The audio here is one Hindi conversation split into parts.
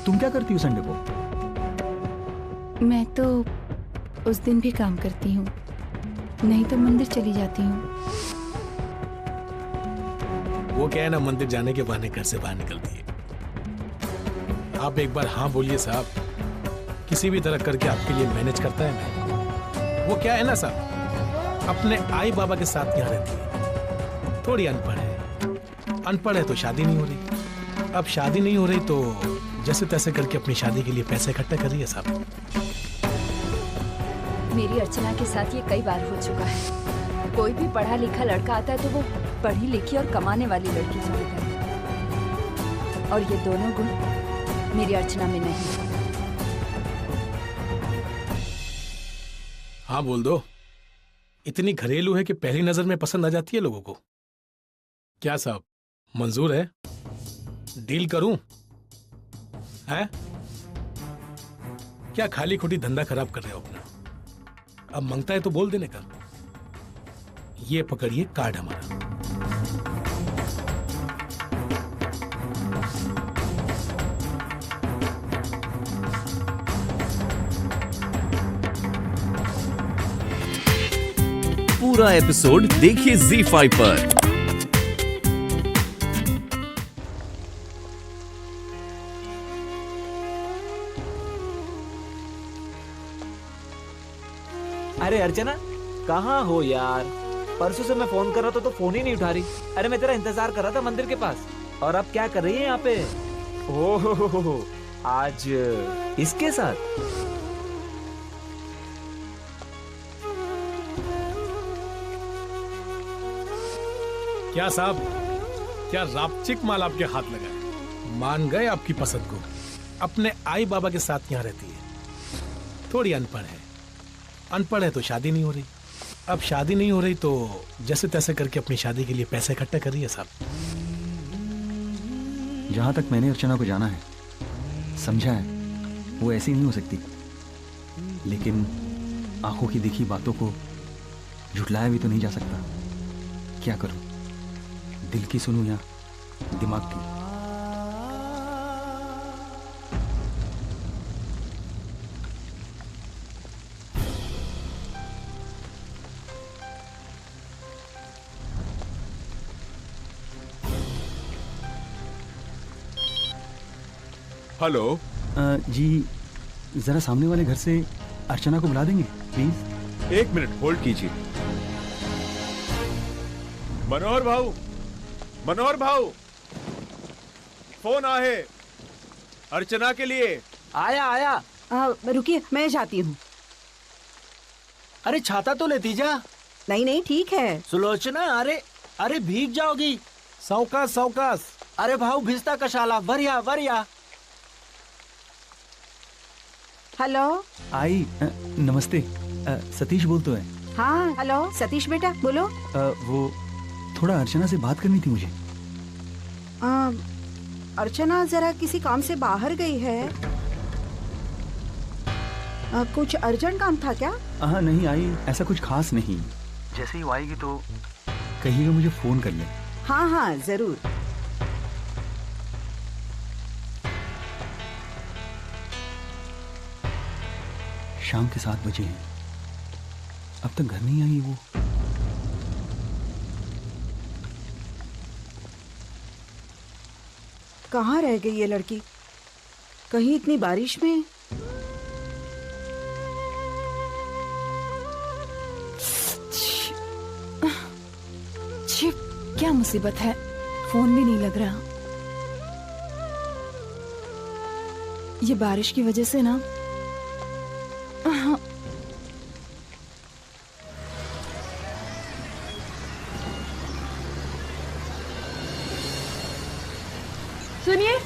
तुम क्या करती हो संडे को? मैं तो उस दिन भी काम करती हूँ, नहीं तो मंदिर चली जाती हूँ। वो क्या है ना, मंदिर जाने के बहाने घर से बाहर निकलती है। आप एक बार हाँ बोलिए साहब, किसी भी तरह करके आपके लिए मैनेज करता है मैं। वो क्या है ना साहब, अपने आई बाबा के साथ यहाँ रहती है, थोड़ी अनपढ़ है। अनपढ़ है तो शादी नहीं हो रही, अब शादी नहीं हो रही तो जैसे तैसे करके अपनी शादी के लिए पैसे इकट्ठे कर रही है साहब। मेरी अर्चना के साथ ये कई बार हो चुका है। कोई भी पढ़ा लिखा लड़का आता है तो वो पढ़ी लिखी और कमाने वाली लड़की ढूंढता है, और ये दोनों गुण मेरी अर्चना में नहीं। हाँ बोल दो, इतनी घरेलू है कि पहली नजर में पसंद आ जाती है लोगों को। क्या साहब, मंजूर है? डील करूं? हैं? क्या खाली खोटी धंधा खराब कर रहे हो अपना? अब मांगता है तो बोल देने का। ये पकड़िए कार्ड हमारा। पूरा एपिसोड देखिए ZEE5 पर। अरे अर्चना, कहाँ हो यार? परसों से मैं फोन कर रहा था तो फोन ही नहीं उठा रही। अरे मैं तेरा इंतजार कर रहा था मंदिर के पास। और अब क्या कर रही है यहाँ पे? ओहो, आज इसके साथ? क्या साहब, क्या रापचिक माल आपके हाथ लगा है? मान गए आपकी पसंद को। अपने आई बाबा के साथ यहाँ रहती है, थोड़ी अनपढ़ है। अनपढ़ है तो शादी नहीं हो रही, अब शादी नहीं हो रही तो जैसे तैसे करके अपनी शादी के लिए पैसे इकट्ठे कर रही है साहब। जहां तक मैंने अर्चना को जाना है, समझा है, वो ऐसी नहीं हो सकती। लेकिन आंखों की देखी बातों को झुठलाया भी तो नहीं जा सकता। क्या करूं, दिल की सुनूं या दिमाग की? हेलो। जी, जरा सामने वाले घर से अर्चना को बुला देंगे प्लीज? 1 मिनट होल्ड कीजिए। मनोहर भाऊ, मनोहर भाऊ, फोन आहे अर्चना के लिए। आया आया। रुकिए, मैं जाती हूँ। अरे छाता तो लेती जा। नहीं नहीं, ठीक है। सुलोचना, अरे अरे भीग जाओगी। सावकाश सावकाश। अरे भाऊ भिजता कशाला, वरिया वरिया। हेलो। आई नमस्ते, सतीश बोलते हैं। हाँ हेलो सतीश बेटा, बोलो। वो थोड़ा अर्चना से बात करनी थी मुझे। अर्चना जरा किसी काम से बाहर गई है। कुछ अर्जेंट काम था क्या? हाँ नहीं आई, ऐसा कुछ खास नहीं। जैसे ही वो आएगी तो कहिएगा मुझे फोन कर ले। हाँ हाँ जरूर। शाम के 7 बजे हैं, अब तक घर नहीं आई वो। कहाँ रह गई ये लड़की? कहीं इतनी बारिश में? छिप, क्या मुसीबत है, फोन भी नहीं लग रहा। ये बारिश की वजह से ना। सुनिए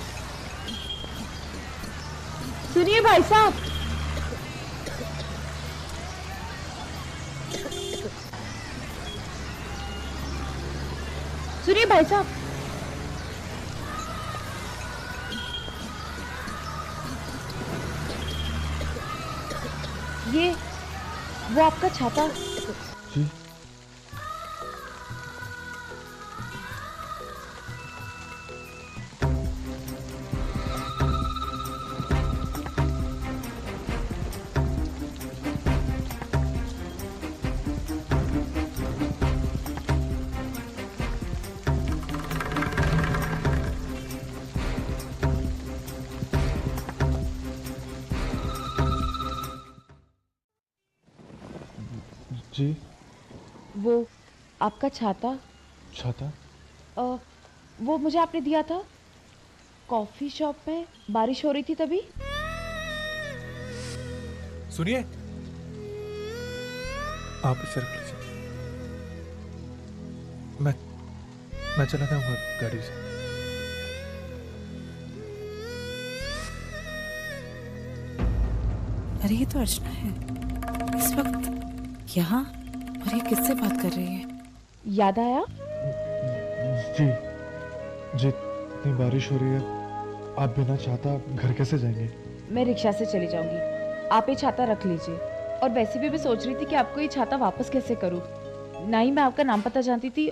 सुनिए भाई साहब, सुनिए भाई साहब। ये वो आपका छाता। जी? जी। वो आपका छाता छाता? वो मुझे आपने दिया था कॉफी शॉप में, बारिश हो रही थी तभी। सुनिए, आप इसे रख लीजिए, मैं चला जाऊंगा गाड़ी से। अरे ये तो अर्चना है इस वक्त यहाँ, और ये किससे बात कर रही है? याद आया? जी जी, इतनी बारिश हो रही है, आप बिना छाता घर कैसे जाएंगे? मैं रिक्शा से चली जाऊंगी, आप ये छाता रख लीजिए। और वैसे भी मैं सोच रही थी कि आपको ये छाता वापस कैसे करूं, ना ही मैं आपका नाम पता जानती थी,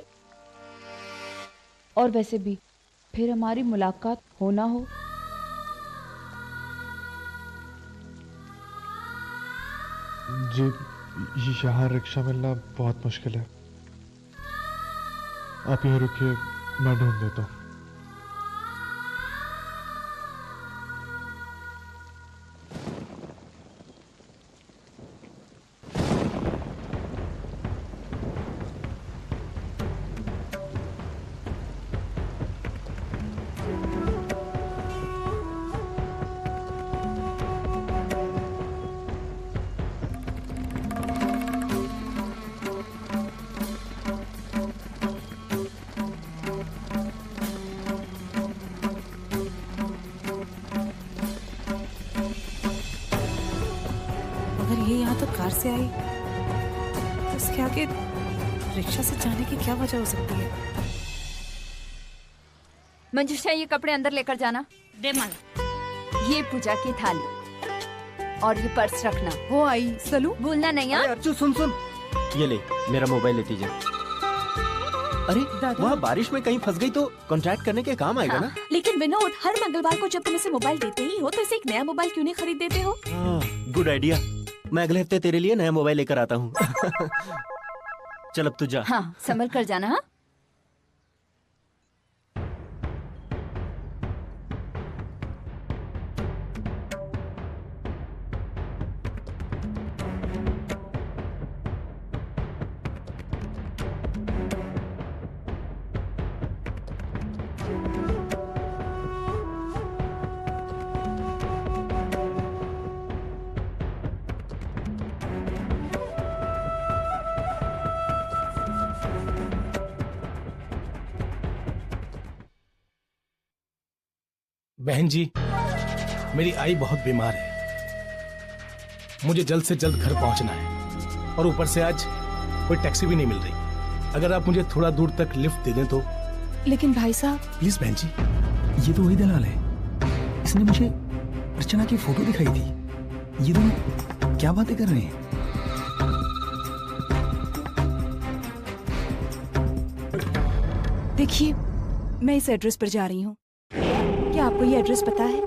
और वैसे भी फिर हमारी मुलाकात हो ना हो। जी, यहाँ रिक्शा मिलना बहुत मुश्किल है, आप यहीं रुकिए, मैं ढूंढ देता हूँ। अगर ये यहाँ तक कार से आई तो इसके आगे रिक्शा से जाने की क्या वजह हो सकती है? मंजूषा, ये कपड़े अंदर लेकर जाना। दे माल। ये पूजा की थाली और ये पर्स रखना। हो आई सलू, भूलना नहीं। हाँ अर्चू सुन सुन, ये ले मेरा मोबाइल लेती जा। अरे वहाँ बारिश में कहीं फंस गई तो कॉन्ट्रैक्ट करने के काम आएगा ना? लेकिन विनोद, हर मंगलवार को जब तुम इसे मोबाइल देते ही हो तो इसे एक नया मोबाइल क्यों नहीं खरीद देते हो? गुड आइडिया, मैं अगले हफ्ते तेरे लिए नया मोबाइल लेकर आता हूँ। चल अब तू जा। हाँ, संभल कर जाना। हाँ बहन जी, मेरी आई बहुत बीमार है, मुझे जल्द से जल्द घर पहुंचना है, और ऊपर से आज कोई टैक्सी भी नहीं मिल रही। अगर आप मुझे थोड़ा दूर तक लिफ्ट दे दें तो। लेकिन भाई साहब। प्लीज बहन जी। ये तो वही दलाल है, इसने मुझे अर्चना की फोटो दिखाई थी। ये दोनों क्या बातें कर रहे हैं? देखिए, मैं इस एड्रेस पर जा रही हूँ, क्या आपको ये एड्रेस पता है?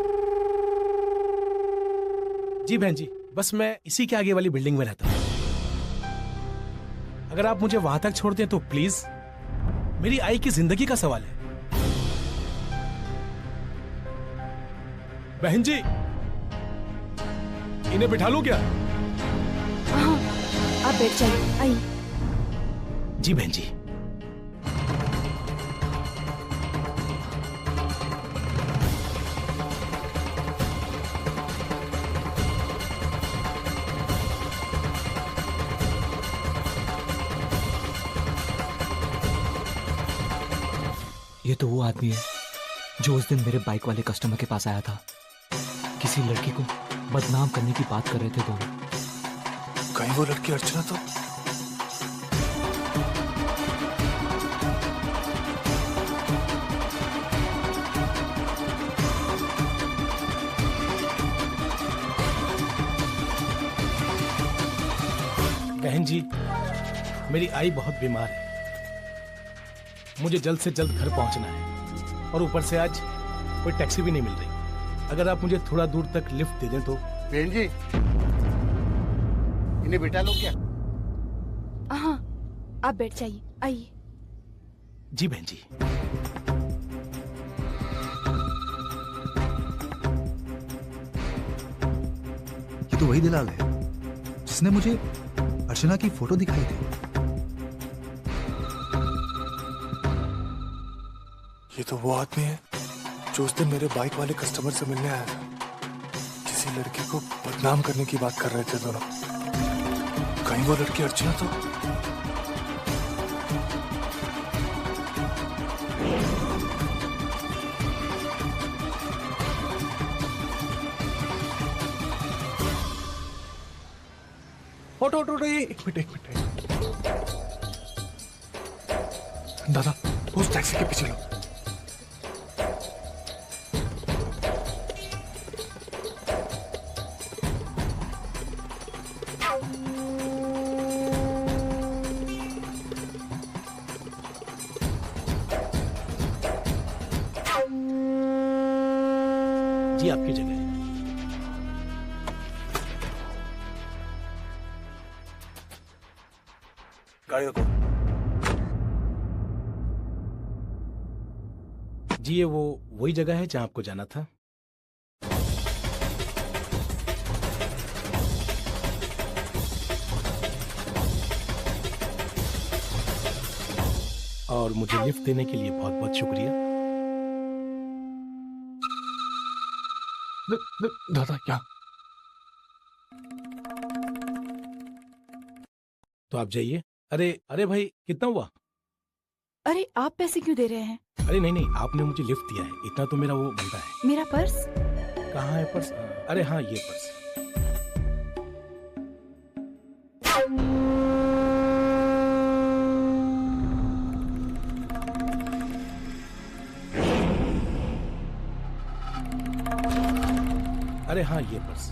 जी बहन जी, बस मैं इसी के आगे वाली बिल्डिंग में रहता हूँ। अगर आप मुझे वहां तक छोड़ दें तो प्लीज, मेरी आई की जिंदगी का सवाल है। बहन जी, इन्हें बिठा लूं क्या? हाँ, आप बैठ जाइए, आइए। जी बहन जी। ये तो वो आदमी है जो उस दिन मेरे बाइक वाले कस्टमर के पास आया था। किसी लड़की को बदनाम करने की बात कर रहे थे दोनों। कहीं वो लड़की अर्चना तो? बहन जी, मेरी आई बहुत बीमार है, मुझे जल्द से जल्द घर पहुंचना है, और ऊपर से आज कोई टैक्सी भी नहीं मिल रही। अगर आप मुझे थोड़ा दूर तक लिफ्ट दे दें तो। बहन जी, इन्हें बिठा लो क्या? हाँ, आप बैठ जाइए, आइए। जी बहन जी। ये तो वही दलाल है जिसने मुझे अर्चना की फोटो दिखाई दी। ये तो वो आदमी है जो उस दिन मेरे बाइक वाले कस्टमर से मिलने आया था। किसी लड़की को बदनाम करने की बात कर रहे थे दोनों। कहीं वो लड़की अर्चना तो? ऑटो एक मिनट दादा, उस टैक्सी के पीछे लो। जी आपकी जगह। गाड़ी रोको। जी ये वही जगह है जहां आपको जाना था। और मुझे लिफ्ट देने के लिए बहुत बहुत शुक्रिया। दादा क्या? तो आप जाइए। अरे भाई कितना हुआ? अरे आप पैसे क्यों दे रहे हैं? अरे नहीं, आपने मुझे लिफ्ट दिया है, इतना तो मेरा वो बनता है। मेरा पर्स? कहाँ है पर्स? अरे हाँ ये पर्स। अरे हाँ ये पर्स।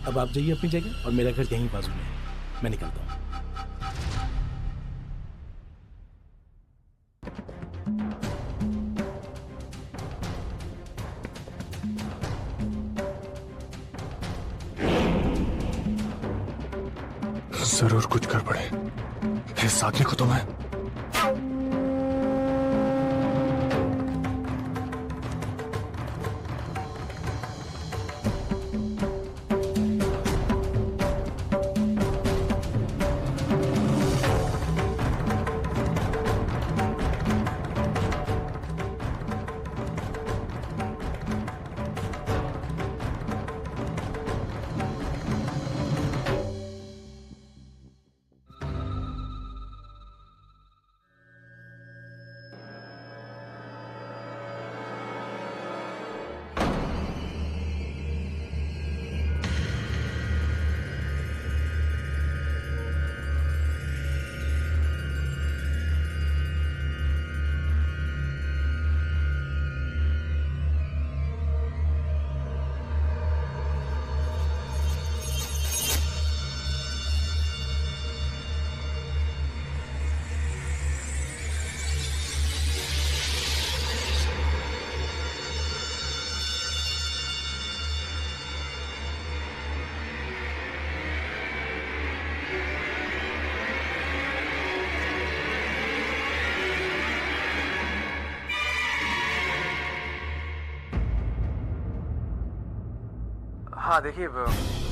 अब आप जाइए अपनी जगह और मेरा घर यहीं बाजू में है, मैं निकलता हूँ। जरूर कुछ गड़बड़ है। इस आदमी को तो मैं हाँ देखिए,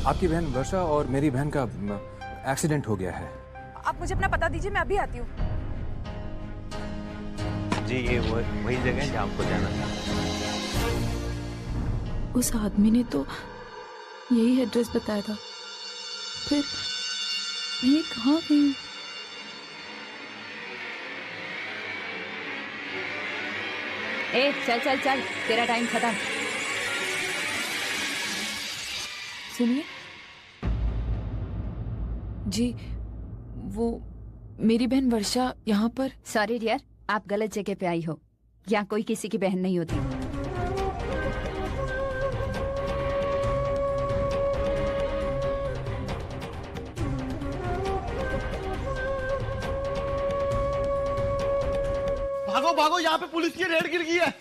आपकी बहन वर्षा और मेरी बहन का एक्सीडेंट हो गया है। आप मुझे अपना पता दीजिए, मैं अभी आती हूँ। जी ये वही जगह है जहाँ आपको जाना था। उस आदमी ने तो यही एड्रेस बताया था, फिर मैं ये कहाँ गई? ए चल चल चल, तेरा टाइम खत्म। सुनिए जी, वो मेरी बहन वर्षा यहाँ पर। सॉरी डियर, आप गलत जगह पे आई हो। यहाँ कोई किसी की बहन नहीं होती। भागो भागो, यहाँ पे पुलिस की रेड गिर गई है।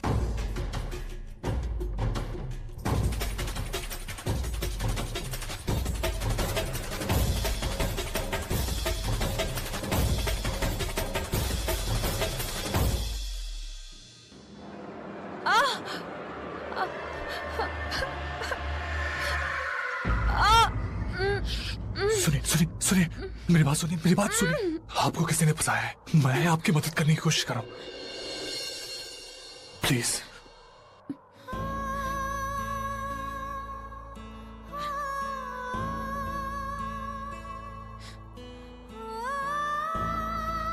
सुनिए सुनिए सुनिए, मेरी बात सुनिए, मेरी बात सुनिए। आपको किसी ने फंसाया है, मैं आपकी मदद करने की कोशिश कर रहा हूँ, प्लीज।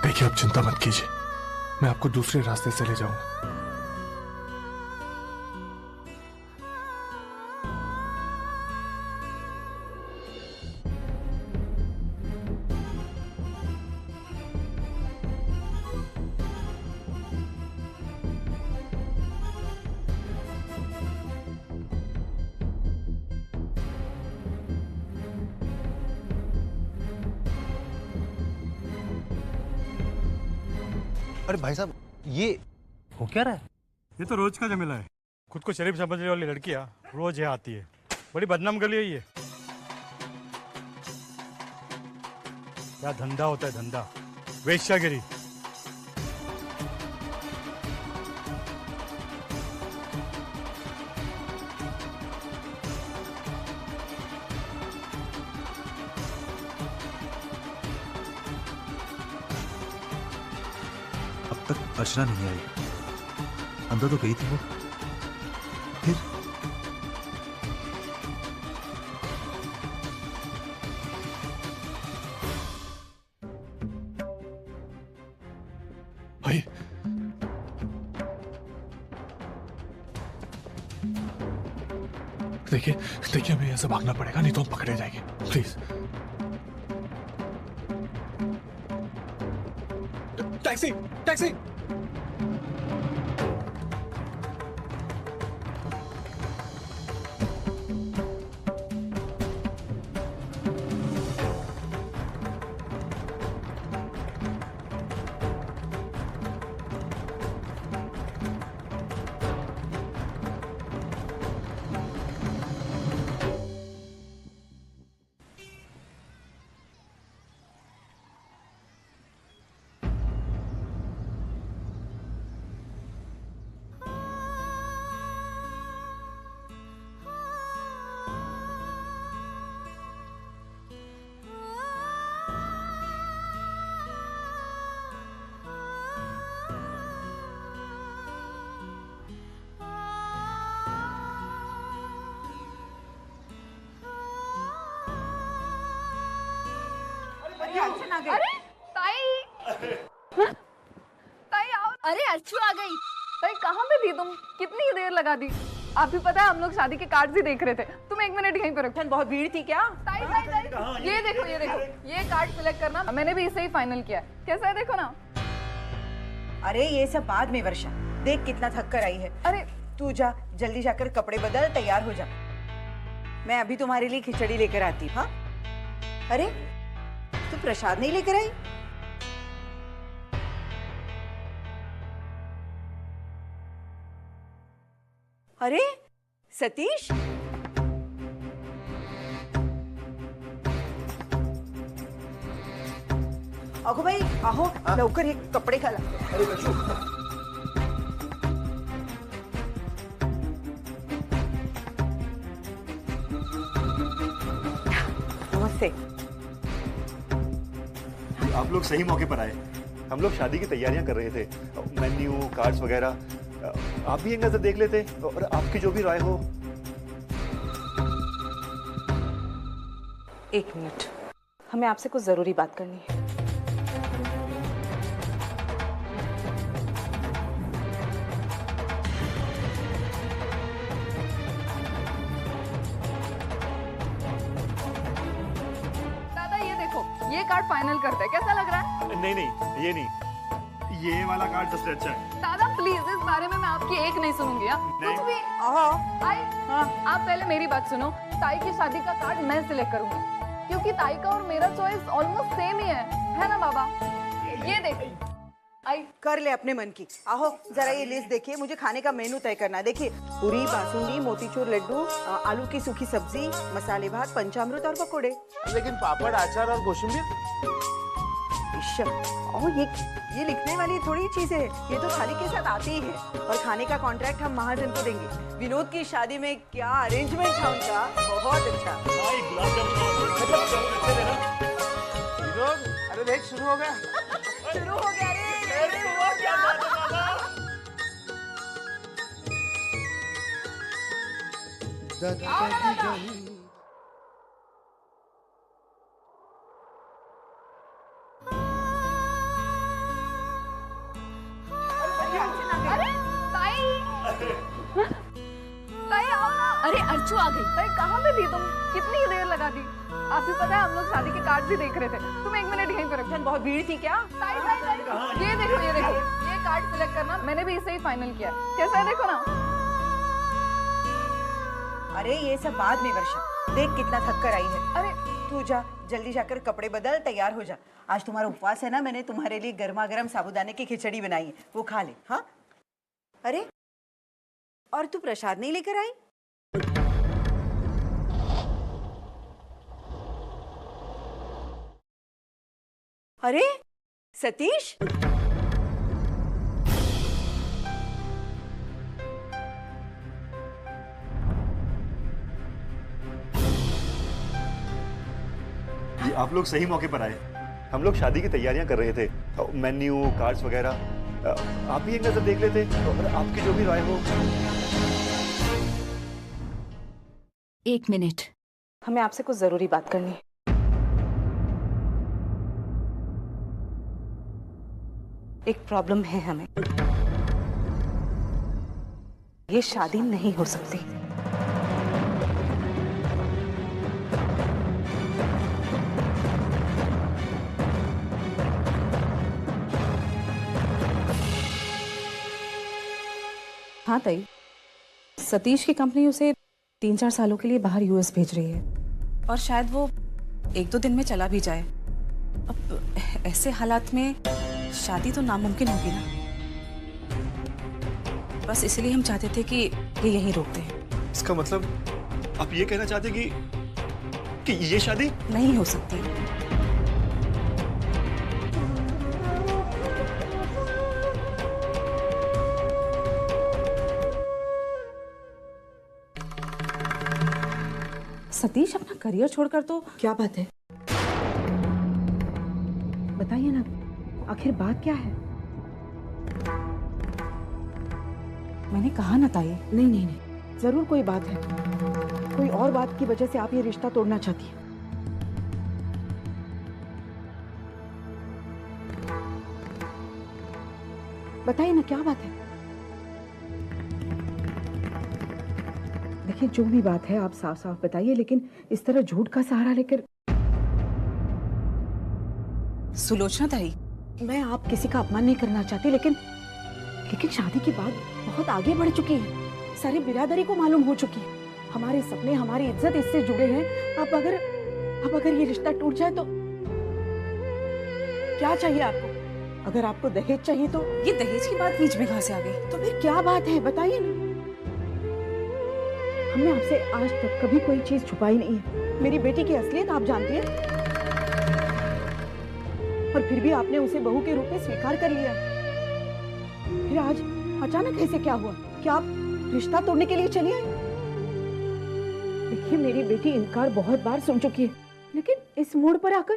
देखिए, आप चिंता मत कीजिए, मैं आपको दूसरे रास्ते से ले जाऊंगा। अरे भाई साहब, ये हो क्या रहा है? ये तो रोज का झमेला है। खुद को शरीफ समझने वाली लड़कियां रोज यहाँ आती है, बड़ी बदनाम गली है ये। क्या धंधा होता है, धंधा, वेश्यागिरी। अर्चना नहीं आई, अंदर तो गई थी वो। फिर भाई, देखिए देखिए, हमें ऐसे भागना पड़ेगा, नहीं तो हम पकड़े जाएंगे, प्लीज। Taxi taxi. अरे ताई, ताई आओ। अरे अर्चू आ गई। ताई कहाँ पे थी तुम? कितनी देर लगा दी? आप भी पता है हम लोग शादी के कार्ड ही देख रहे थे। तुम 1 मिनट यहीं पे रखो। बहुत भीड़ थी क्या? ताई ताई ताई, ये देखो ये देखो, ये कार्ड सिलेक्ट करना, मैंने भी इसे ही फाइनल किया है। कैसा है देखो ना। अरे ये सब बाद में वर्षा, देख कितना थक कर आई है। अरे तू जा, जल्दी जाकर कपड़े बदल, तैयार हो जा। मैं अभी तुम्हारे लिए खिचड़ी लेकर आती। हाँ, अरे तू प्रसाद नहीं लेकर आई? अरे सतीश, अगो भाई आहो, लवकर हे कपडे घाला। नमस्ते। आप लोग सही मौके पर आए। हम लोग शादी की तैयारियां कर रहे थे, मेन्यू, कार्ड्स वगैरह। आप भी एक नजर देख लेते और आपकी जो भी राय हो। एक मिनट, हमें आपसे कुछ जरूरी बात करनी है। दादा ये देखो, ये कार्ड फाइनल करते हैं, कैसा लग रहा है? नहीं नहीं, ये नहीं, ये वाला कार्ड सबसे अच्छा है। दादा प्लीज, इस बारे में मैं आपकी एक नहीं सुनूंगी। कुछ भी। आई, आप पहले मेरी बात सुनो। ताई की शादी का कार्ड मैं सिलेक्ट करूंगी, क्योंकि ताई का और मेरा चॉइस ऑलमोस्ट सेम ही है ना बाबा? ये देखिए, आई कर ले अपने मन की। आहो जरा ये लिस्ट देखिए, मुझे खाने का मेनू तय करना। देखिए, पूरी, बासुंदी, मोतीचूर लड्डू, आलू की सूखी सब्जी, मसाले भात, पंचामृत और पकोड़े। लेकिन पापड़, अचार और कोशिम्बीर? ये लिखने वाली थोड़ी चीज है, ये तो थाली के साथ आती ही है। और खाने का कॉन्ट्रैक्ट हम महाजन को देंगे। विनोद की शादी में क्या अरेंजमेंट था उनका, बहुत अच्छा। विनोद, अरे देख शुरू हो गया। शुरू हो गया रे। अरे अर्चू आ गई। अरे कहाँ पे थी तुम? कितनी देर लगा दी? आपको पता है हम लोग शादी के कार्ड ही देख रहे थे। तुम 1 मिनट यहीं पे रखो। बहुत भीड़ थी क्या? ये देखो ये कार्ड सिलेक्ट करना, मैंने भी इसे ही फाइनल किया। कैसा है देखो ना। अरे ये सब बाद में वर्षा, देख कितना थक कर आई है। अरे तू जा, जल्दी जाकर कपड़े बदल, तैयार हो जा। आज तुम्हारा उपवास है ना, मैंने तुम्हारे लिए गर्मा गर्म साबूदाने की खिचड़ी बनाई है, वो खा ले। हाँ अरे और तू प्रसाद नहीं लेकर आई? अरे सतीश, जी आप लोग सही मौके पर आए। हम लोग शादी की तैयारियां कर रहे थे, मेन्यू कार्ड्स वगैरह। आप भी एक नजर देख लेते और आपकी जो भी राय हो। 1 मिनट, हमें आपसे कुछ जरूरी बात करनी है। एक प्रॉब्लम है हमें, ये शादी नहीं हो सकती। हाँ ताई, सतीश की कंपनी उसे 3-4 सालों के लिए बाहर यूएस भेज रही है और शायद वो 1-2 दिन में चला भी जाए। अब ऐसे हालात में शादी तो नामुमकिन होगी ना। बस इसलिए हम चाहते थे कि ये यहीं रोक दें। इसका मतलब आप ये कहना चाहते कि ये शादी नहीं हो सकती। सतीश अपना करियर छोड़कर तो क्या बात है? बताइए ना, आखिर बात क्या है? मैंने कहा ना ताई। नहीं, जरूर कोई बात है। कोई और बात की वजह से आप ये रिश्ता तोड़ना चाहती हैं। बताइए ना, क्या बात है? देखिए, जो भी बात है आप साफ साफ बताइए, लेकिन इस तरह झूठ का सहारा लेकर। सुलोचना ताई, मैं आप किसी का अपमान नहीं करना चाहती, लेकिन शादी की बात बहुत आगे बढ़ चुकी है। सारी बिरादरी को मालूम हो चुकी है। हमारे सपने, हमारी इज्जत इससे जुड़े हैं। अब अगर ये रिश्ता टूट जाए तो क्या चाहिए आपको? अगर आपको दहेज चाहिए तो ये दहेज की बात बीच में कहां से आ गई? तो फिर क्या बात है, बताइए ना। हमने आपसे आज तक कभी कोई चीज छुपाई नहीं है। मेरी बेटी की असलियत आप जानती हैं, और फिर भी आपने उसे बहू के रूप में स्वीकार कर लिया। फिर आज अचानक ऐसे क्या हुआ? क्या आप रिश्ता तोड़ने के लिए चली आई? देखिए, मेरी बेटी इनकार बहुत बार सुन चुकी है, लेकिन इस मोड़ पर आकर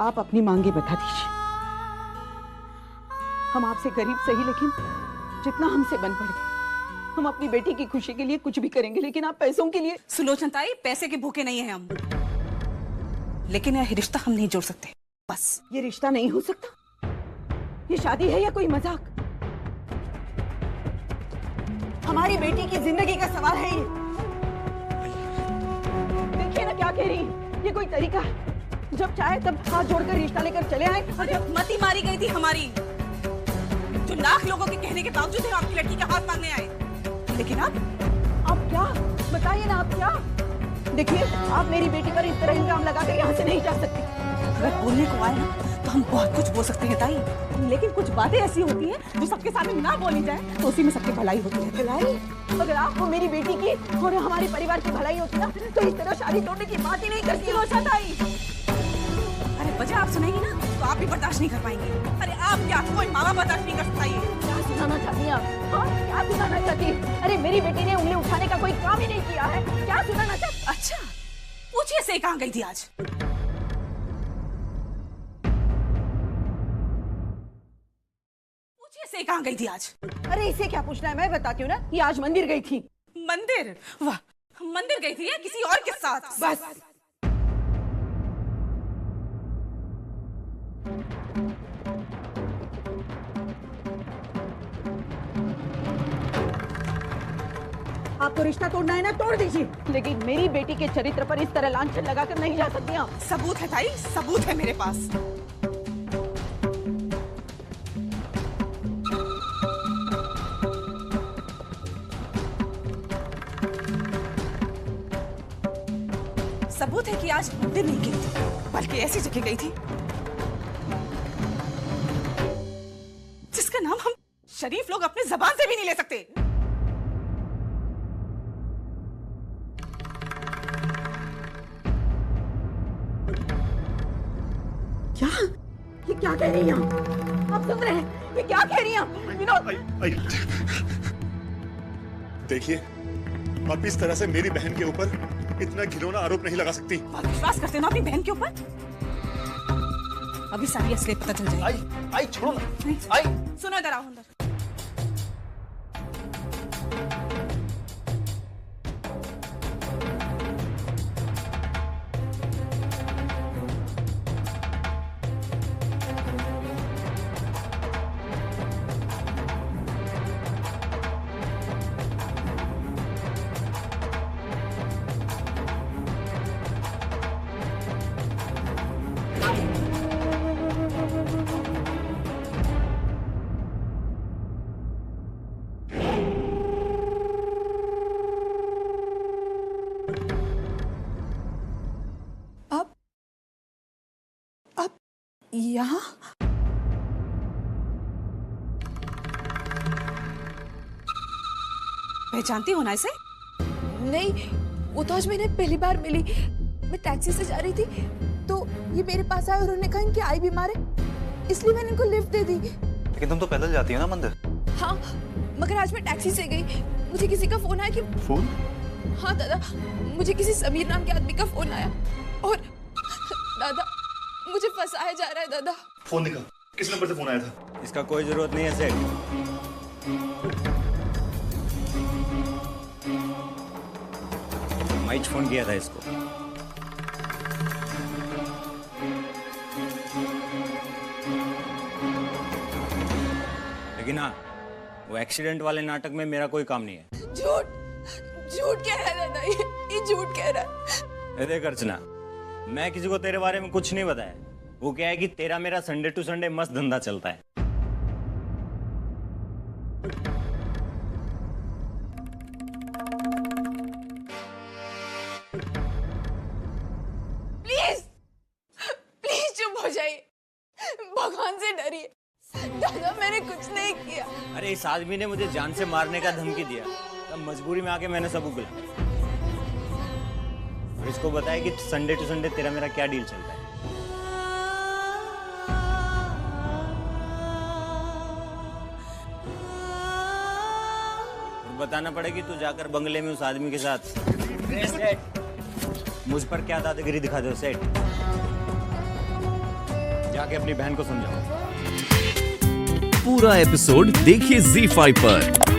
आप अपनी मांगे बता दीजिए। हम आपसे गरीब सही, लेकिन जितना हमसे बन पड़े हम अपनी बेटी की खुशी के लिए कुछ भी करेंगे, लेकिन आप पैसों के लिए। सुलोचना ताई, पैसे के भूखे नहीं हैं हम, लेकिन यह रिश्ता हम नहीं जोड़ सकते। बस ये रिश्ता नहीं हो सकता। ये शादी है या कोई मजाक? हमारी बेटी की जिंदगी का सवाल है ये। देखिए ना क्या कह रही है। ये कोई तरीका है? जब चाहे तब हाथ जोड़कर रिश्ता लेकर चले आए। और जब मती मारी गई थी हमारी, जो लाख लोगों के कहने के बावजूद हम आपकी लड़की के हाथ मांगने आए, लेकिन अब क्या? बताइए ना, आप क्या? देखिए, आप मेरी बेटी पर इस तरह इल्जाम लगाकर यहाँ से नहीं जा सकती। अगर बोलने को आए ना तो हम बहुत कुछ बोल सकते हैं ताई, लेकिन कुछ बातें ऐसी होती हैं जो सबके सामने ना बोली जाए तो उसी में सबकी भलाई होती है। भलाई? अगर आपको मेरी बेटी की और हमारे परिवार की भलाई होती ना तो इस तरह शादी तोड़ने की बात ही नहीं करती रोशा ताई। अरे वजह आप सुनेगी ना तो आप भी बर्दाश्त नहीं कर पाएंगे। अरे आप क्या, कोई माँ बर्दाश्त नहीं कर सकता। ये क्या सुनाना चाहती हैं आप? हाँ, क्या सुनाना चाहती है? अरे मेरी बेटी ने उंगली उठाने का कोई काम ही नहीं किया है, क्या सुनाना चाहती? अच्छा, पूछिए से कहाँ गई थी आज? से कहाँ गई थी आज? अरे इसे क्या पूछना है, मैं बताती हूँ ना कि आज मंदिर गई थी। मंदिर? वाह, मंदिर गई थी या किसी और के साथ? बस। आपको रिश्ता तोड़ना है ना, तोड़ दीजिए, लेकिन मेरी बेटी के चरित्र पर इस तरह लांछन लगाकर नहीं जा सकती आप। सबूत है ताई, सबूत है मेरे पास। सबूत है कि आज मंदिर नहीं गई थी, बल्कि ऐसी जगह गई थी जिसका नाम हम शरीफ लोग अपने जबान से भी नहीं ले सकते। क्या? ये क्या कह रही हैं आप सुन रहे हैं? ये क्या कह रही हैं आप? विनोद, देखिए, आप इस तरह से मेरी बहन के ऊपर इतना घिनौना आरोप नहीं लगा सकती। आप विश्वास करते ना अपनी बहन के ऊपर? अभी सारी असलियत पता चल जाएगी। आई छोड़ो ना। आई सुनो, इधर आओ अंदर। यहाँ पहचानती हो ना इसे? नहीं, वो तो आज मैंने पहली बार मिली। मैं टैक्सी से जा रही थी तो ये मेरे पास आए और उन्होंने कहा इनकी आई बीमार है, इसलिए मैंने इनको लिफ्ट दे दी। लेकिन तुम तो पैदल जाती हो ना मंदिर? हाँ, मगर आज मैं टैक्सी से गई। मुझे किसी का फोन आया कि फोन? हाँ दादा, मुझे किसी समीर नाम के आदमी का फोन आया और दादा मुझे फंसाया जा रहा है। दादा फोन निकाल, किस नंबर से फोन आया था? इसका कोई जरूरत नहीं है सेठ। मैं फोन किया था इसको। लेकिन हाँ, वो एक्सीडेंट वाले नाटक में मेरा कोई काम नहीं है। झूठ झूठ कह रहा है दादा, ये झूठ कह रहा है। देख अर्चना, मैं किसी को तेरे बारे में कुछ नहीं बताया। वो क्या है कि तेरा मेरा संडे टू संडे मस्त धंधा चलता है। प्लीज प्लीज चुप हो जाइए, भगवान से डरिए। दादा मैंने कुछ नहीं किया। अरे इस आदमी ने मुझे जान से मारने का धमकी दिया, तब मजबूरी में आके मैंने सब उगला और इसको बताया कि संडे टू संडे तेरा मेरा क्या डील चलता है। और बताना पड़ेगी तू जाकर बंगले में उस आदमी के साथ मुझ पर क्या दादागिरी दिखा दो सेठ। जाके अपनी बहन को समझाओ। पूरा एपिसोड देखिए ZEE5 पर।